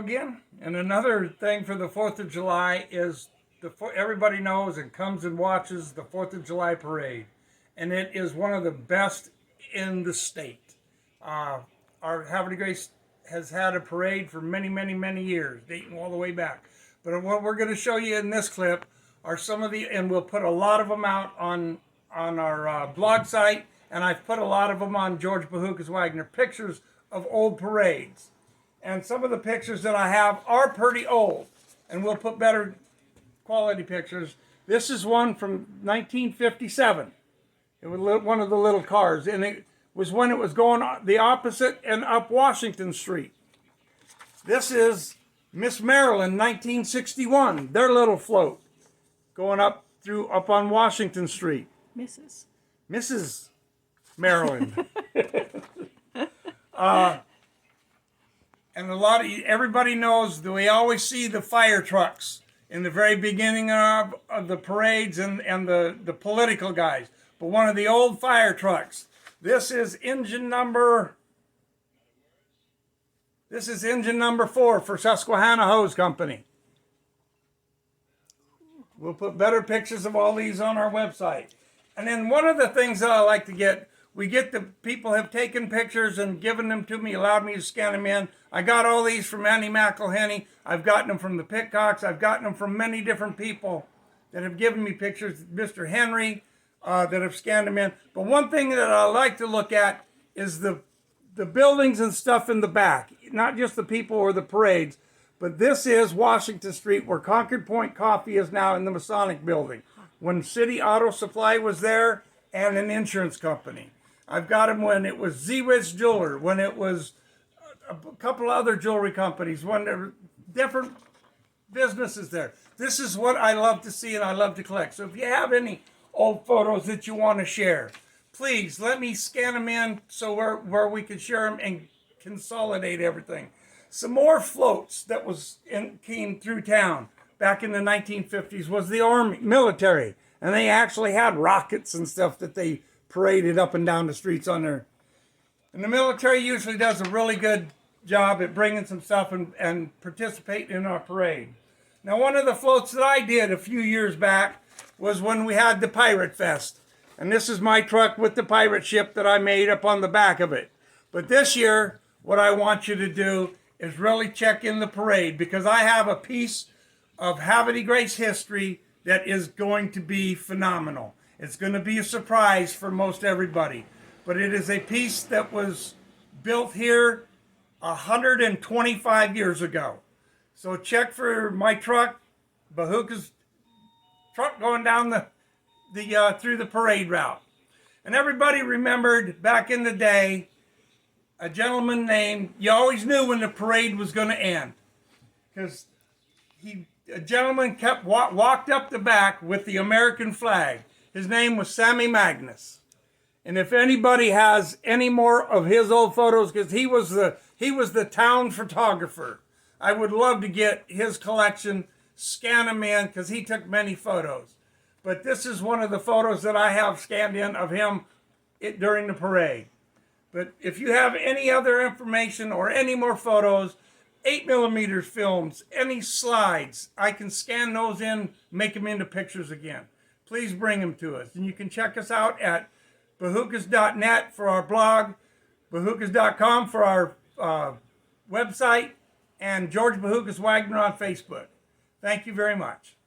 again. And another thing for the 4th of July is everybody knows and comes and watches the 4th of July parade. And it is one of the best in the state. Our Havre de Grace has had a parade for many, many, many years, dating all the way back. But what we're going to show you in this clip are some of the, and we'll put a lot of them out on our blog site, and I've put a lot of them on George Bahoukas Wagner, pictures of old parades. And some of the pictures that I have are pretty old, and we'll put better quality pictures. This is one from 1957. It was one of the little cars, and it was when it was going the opposite and up Washington Street. This is Miss Maryland, 1961, their little float, going up on Washington Street. Mrs. Maryland. And everybody knows that we always see the fire trucks in the very beginning of the parades and the political guys. But one of the old fire trucks, this is engine number 4 for Susquehanna Hose Company. We'll put better pictures of all these on our website. And then one of the things that I like to get, people have taken pictures and given them to me, allowed me to scan them in. I got all these from Annie McElhenney. I've gotten them from the Pitcocks. I've gotten them from many different people that have given me pictures. Mr. Henry, that have scanned them in. But one thing that I like to look at is the buildings and stuff in the back. Not just the people or the parades, but this is Washington Street, where Concord Point Coffee is now in the Masonic Building. When City Auto Supply was there, and an insurance company. I've got them when it was Z-Wiz Jeweler, when it was a couple other jewelry companies, when there were different businesses there. This is what I love to see and I love to collect. So if you have any old photos that you want to share, please let me scan them in so where we can share them and consolidate everything. Some more floats that came through town back in the 1950s was the Army, military. And they actually had rockets and stuff that they paraded up and down the streets on there. And the military usually does a really good job at bringing some stuff and participating in our parade. Now, one of the floats that I did a few years back was when we had the Pirate Fest. And this is my truck with the pirate ship that I made up on the back of it. But this year, what I want you to do is really check in the parade, because I have a piece of Havre de Grace history that is going to be phenomenal. It's going to be a surprise for most everybody. But it is a piece that was built here 125 years ago. So check for my truck, Bahoukas truck going down through the parade route. And everybody remembered back in the day, a gentleman named, you always knew when the parade was going to end, because a gentleman walked up the back with the American flag. His name was Sammy Magnus. And if anybody has any more of his old photos, because he was the town photographer, I would love to get his collection, scan them in, because he took many photos. But this is one of the photos that I have scanned in of him during the parade. But if you have any other information or any more photos, 8mm films, any slides, I can scan those in, make them into pictures again. Please bring them to us. And you can check us out at bahoukas.net for our blog, bahoukas.com for our website, and George Bahoukas Wagner on Facebook. Thank you very much.